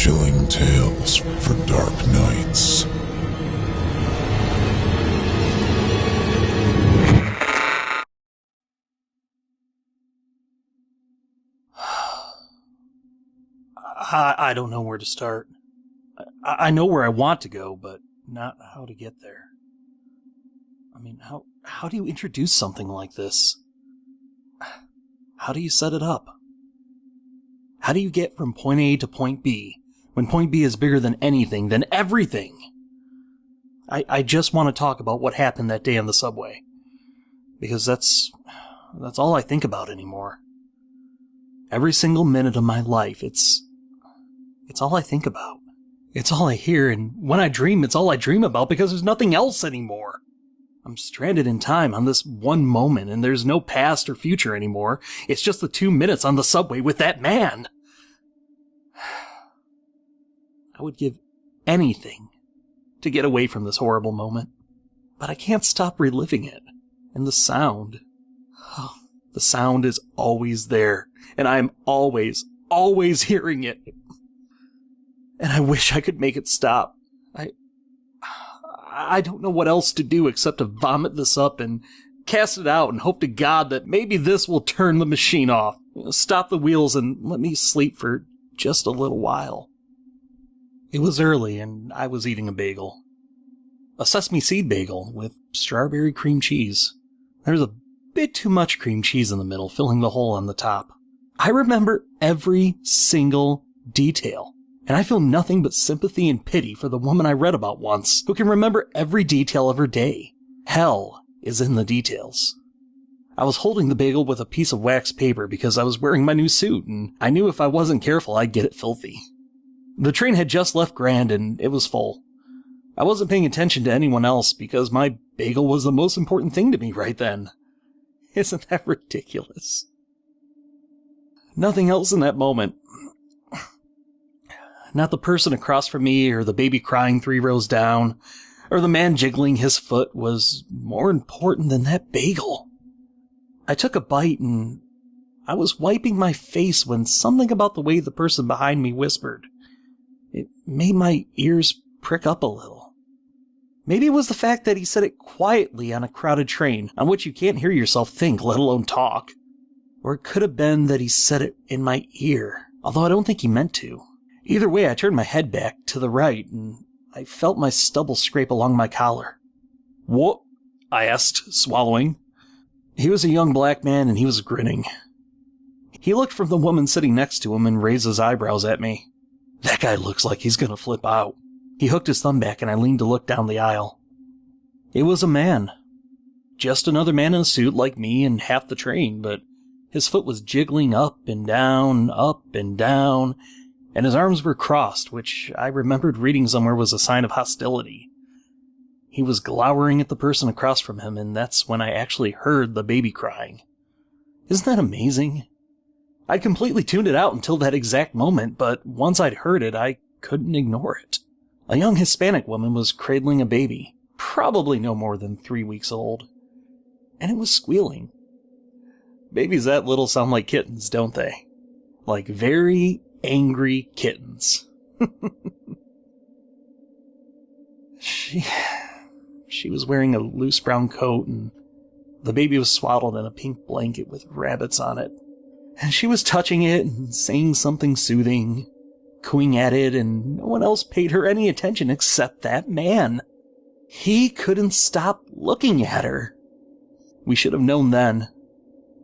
chilling tales for dark nights. I don't know where to start. I know where I want to go, but not how to get there. I mean, how do you introduce something like this? How do you set it up? How do you get from point A to point B, when point B is bigger than anything, than everything? I just want to talk about what happened that day on the subway. Because that's all I think about anymore. Every single minute of my life, it's all I think about. It's all I hear, and when I dream, it's all I dream about because there's nothing else anymore. I'm stranded in time on this one moment, and there's no past or future anymore. It's just the 2 minutes on the subway with that man. I would give anything to get away from this horrible moment, but I can't stop reliving it. And the sound is always there, and I am always hearing it. And I wish I could make it stop. I don't know what else to do except to vomit this up and cast it out and hope to God that maybe this will turn the machine off, stop the wheels, and let me sleep for just a little while. It was early, and I was eating a bagel. A sesame seed bagel with strawberry cream cheese. There's a bit too much cream cheese in the middle, filling the hole on the top. I remember every single detail. And I feel nothing but sympathy and pity for the woman I read about once, who can remember every detail of her day. Hell is in the details. I was holding the bagel with a piece of wax paper because I was wearing my new suit, and I knew if I wasn't careful I'd get it filthy. The train had just left Grand, and it was full. I wasn't paying attention to anyone else because my bagel was the most important thing to me right then. Isn't that ridiculous? Nothing else in that moment. Not the person across from me, or the baby crying 3 rows down, or the man jiggling his foot was more important than that bagel. I took a bite, and I was wiping my face when something about the way the person behind me whispered. It made my ears prick up a little. Maybe it was the fact that he said it quietly on a crowded train, on which you can't hear yourself think, let alone talk. Or it could have been that he said it in my ear, although I don't think he meant to. Either way, I turned my head back to the right, and I felt my stubble scrape along my collar. "What?" I asked, swallowing. He was a young black man, and he was grinning. He looked from the woman sitting next to him and raised his eyebrows at me. "That guy looks like he's gonna flip out." He hooked his thumb back, and I leaned to look down the aisle. It was a man. Just another man in a suit like me and half the train, but his foot was jiggling up and down, and his arms were crossed, which I remembered reading somewhere was a sign of hostility. He was glowering at the person across from him, and that's when I actually heard the baby crying. Isn't that amazing? I'd completely tuned it out until that exact moment, but once I'd heard it, I couldn't ignore it. A young Hispanic woman was cradling a baby, probably no more than 3 weeks old, and it was squealing. Babies that little sound like kittens, don't they? Like very angry kittens. She was wearing a loose brown coat, and the baby was swaddled in a pink blanket with rabbits on it. And she was touching it and saying something soothing, cooing at it, and no one else paid her any attention except that man. He couldn't stop looking at her. We should have known then.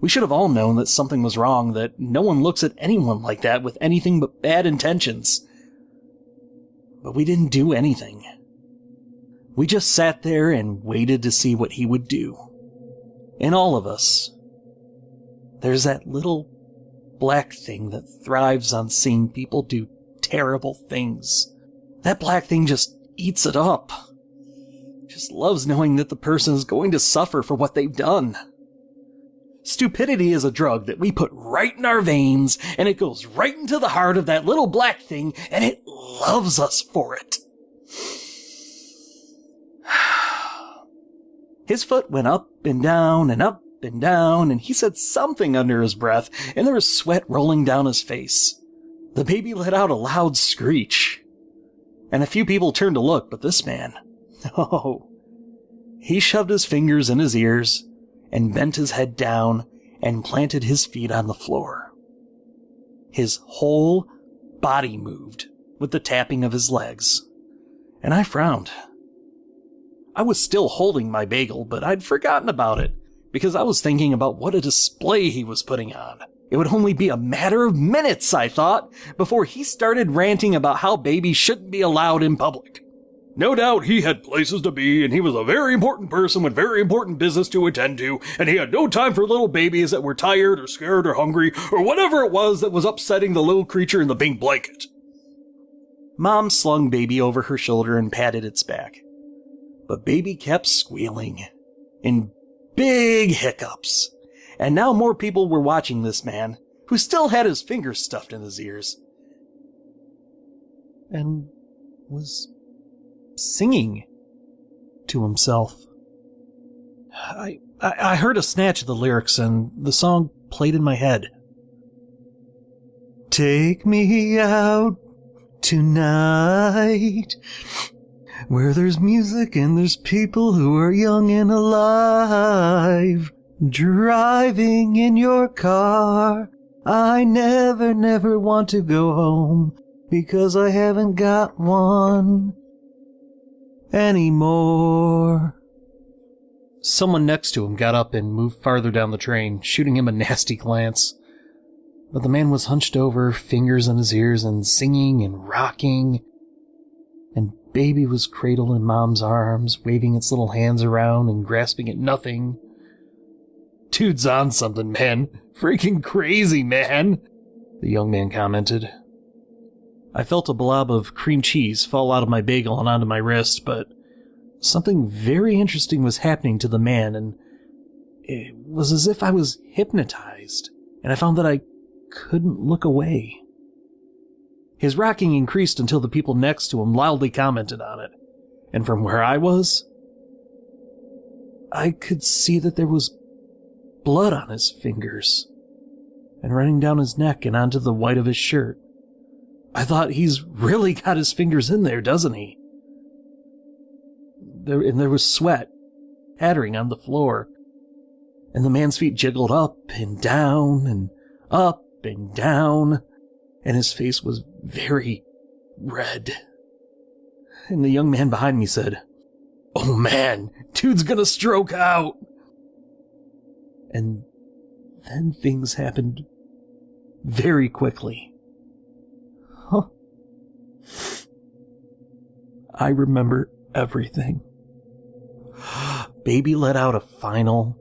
We should have all known that something was wrong, that no one looks at anyone like that with anything but bad intentions. But we didn't do anything. We just sat there and waited to see what he would do. In all of us, there's that little black thing that thrives on seeing people do terrible things. That black thing just eats it up. Just loves knowing that the person is going to suffer for what they've done. Stupidity is a drug that we put right in our veins, and it goes right into the heart of that little black thing, and it loves us for it. His foot went up and down and up and down, and he said something under his breath, and there was sweat rolling down his face. The baby let out a loud screech, and a few people turned to look, but this man, oh, he shoved his fingers in his ears and bent his head down and planted his feet on the floor. His whole body moved with the tapping of his legs, and I frowned. I was still holding my bagel, but I'd forgotten about it because I was thinking about what a display he was putting on. It would only be a matter of minutes, I thought, before he started ranting about how babies shouldn't be allowed in public. No doubt he had places to be, and he was a very important person with very important business to attend to, and he had no time for little babies that were tired or scared or hungry, or whatever it was that was upsetting the little creature in the pink blanket. Mom slung baby over her shoulder and patted its back. But baby kept squealing, in big hiccups. And now more people were watching this man, who still had his fingers stuffed in his ears, and was singing to himself. I heard a snatch of the lyrics, and the song played in my head. Take me out tonight, where there's music and there's people who are young and alive. Driving in your car, I never want to go home, because I haven't got one anymore. Someone next to him got up and moved farther down the train, shooting him a nasty glance. But the man was hunched over, fingers in his ears, and singing and rocking. And baby was cradled in Mom's arms, waving its little hands around and grasping at nothing. Dude's on something, man. Freaking crazy, man, the young man commented. I felt a blob of cream cheese fall out of my bagel and onto my wrist, but something very interesting was happening to the man, and it was as if I was hypnotized, and I found that I couldn't look away. His rocking increased until the people next to him loudly commented on it, and from where I was, I could see that there was blood on his fingers, and running down his neck and onto the white of his shirt. I thought, he's really got his fingers in there, doesn't he? There was sweat pattering on the floor, and the man's feet jiggled up and down and up and down, and his face was very red. And the young man behind me said, "Oh man, dude's gonna stroke out." And then things happened very quickly. Huh. I remember everything. Baby let out a final,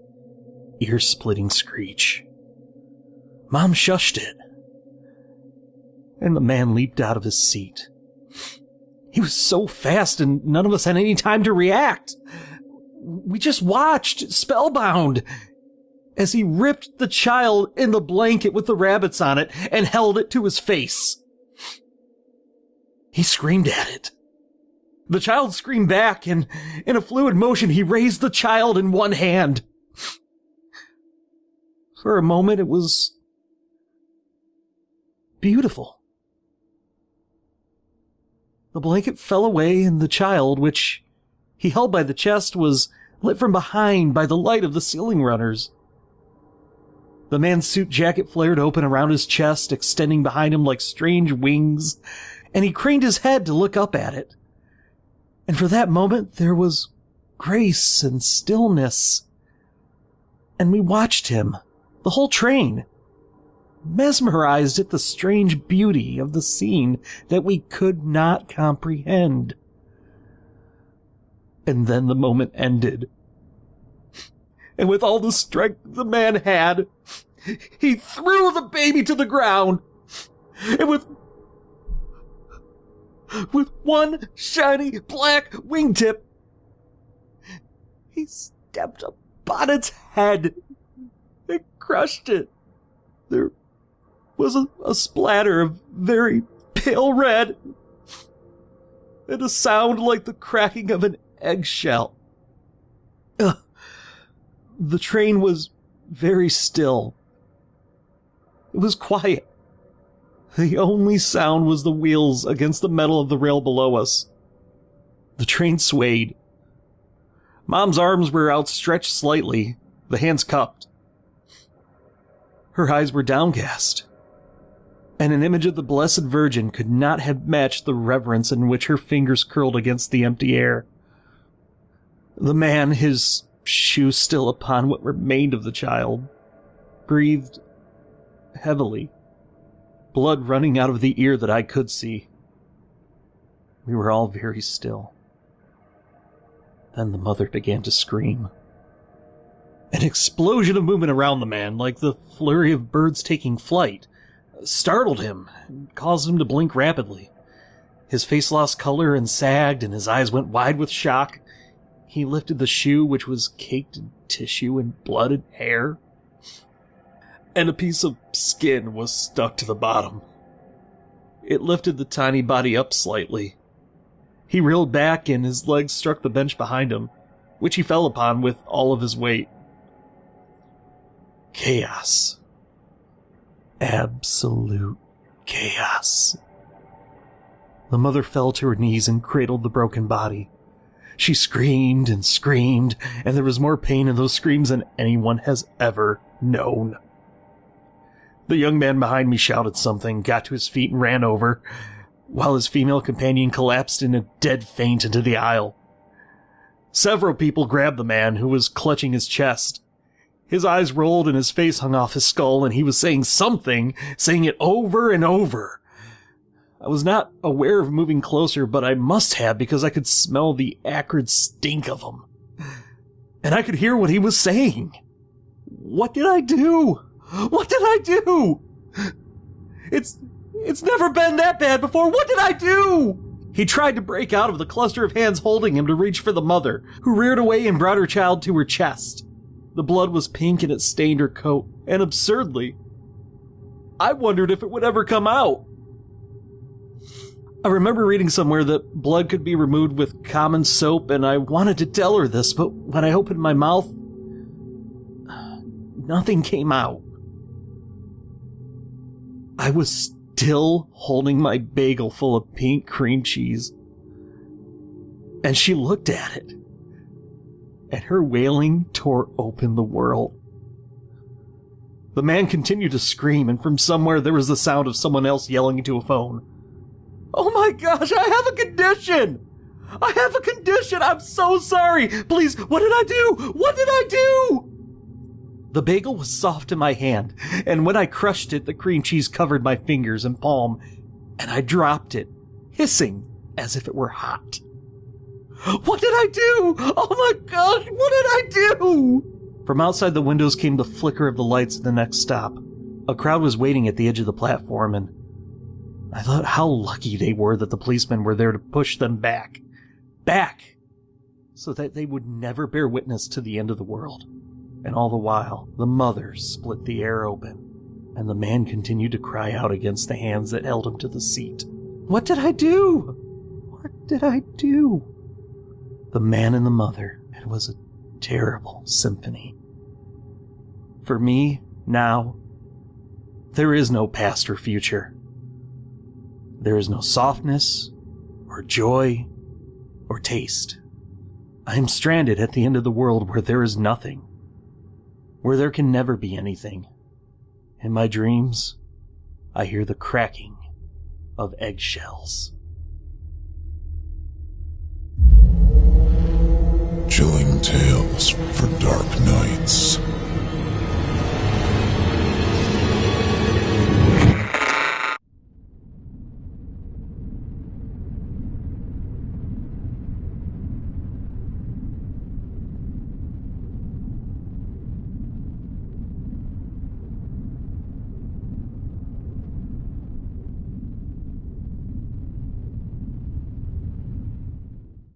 ear-splitting screech. Mom shushed it, and the man leaped out of his seat. He was so fast, and none of us had any time to react. We just watched, spellbound, as he ripped the child in the blanket with the rabbits on it and held it to his face. He screamed at it. The child screamed back, and in a fluid motion, he raised the child in one hand. For a moment, it was beautiful. The blanket fell away, and the child, which he held by the chest, was lit from behind by the light of the ceiling runners. The man's suit jacket flared open around his chest, extending behind him like strange wings, and he craned his head to look up at it. And for that moment, there was grace and stillness. And we watched him, the whole train, mesmerized at the strange beauty of the scene that we could not comprehend. And then the moment ended. And with all the strength the man had, he threw the baby to the ground. And with one shiny black wingtip, he stepped upon its head and crushed it. There was a splatter of very pale red, and a sound like the cracking of an eggshell. The train was very still. It was quiet. The only sound was the wheels against the metal of the rail below us. The train swayed. Mom's arms were outstretched slightly, the hands cupped. Her eyes were downcast, and an image of the Blessed Virgin could not have matched the reverence in which her fingers curled against the empty air. The man, his shoes still upon what remained of the child, breathed heavily, blood running out of the ear that I could see. We were all very still. Then the mother began to scream. An explosion of movement around the man, like the flurry of birds taking flight, startled him and caused him to blink rapidly. His face lost color and sagged, and his eyes went wide with shock. He lifted the shoe, which was caked in tissue and blood and hair, and a piece of skin was stuck to the bottom. It lifted the tiny body up slightly. He reeled back, and his legs struck the bench behind him, which he fell upon with all of his weight. Chaos. Absolute chaos. The mother fell to her knees and cradled the broken body. She screamed, and there was more pain in those screams than anyone has ever known. The young man behind me shouted something, got to his feet, and ran over, while his female companion collapsed in a dead faint into the aisle. Several people grabbed the man, who was clutching his chest. His eyes rolled and his face hung off his skull, and he was saying something, saying it over and over. I was not aware of moving closer, but I must have, because I could smell the acrid stink of him. And I could hear what he was saying. What did I do? What did I do? It's never been that bad before. What did I do? He tried to break out of the cluster of hands holding him to reach for the mother, who reared away and brought her child to her chest. The blood was pink and it stained her coat, and absurdly, I wondered if it would ever come out. I remember reading somewhere that blood could be removed with common soap, and I wanted to tell her this, but when I opened my mouth, nothing came out. I was still holding my bagel full of pink cream cheese, and she looked at it, and her wailing tore open the world. The man continued to scream, and from somewhere there was the sound of someone else yelling into a phone. Oh my gosh, I have a condition! I have a condition! I'm so sorry! Please, what did I do? What did I do? The bagel was soft in my hand, and when I crushed it, the cream cheese covered my fingers and palm, and I dropped it, hissing as if it were hot. What did I do? Oh my gosh, what did I do? From outside the windows came the flicker of the lights at the next stop. A crowd was waiting at the edge of the platform, and I thought how lucky they were that the policemen were there to push them back, so that they would never bear witness to the end of the world. And all the while, the mother split the air open, and the man continued to cry out against the hands that held him to the seat. What did I do? What did I do? The man and the mother, it was a terrible symphony. For me, now, there is no past or future. There is no softness, or joy, or taste. I am stranded at the end of the world where there is nothing, where there can never be anything. In my dreams, I hear the cracking of eggshells. Chilling tales for dark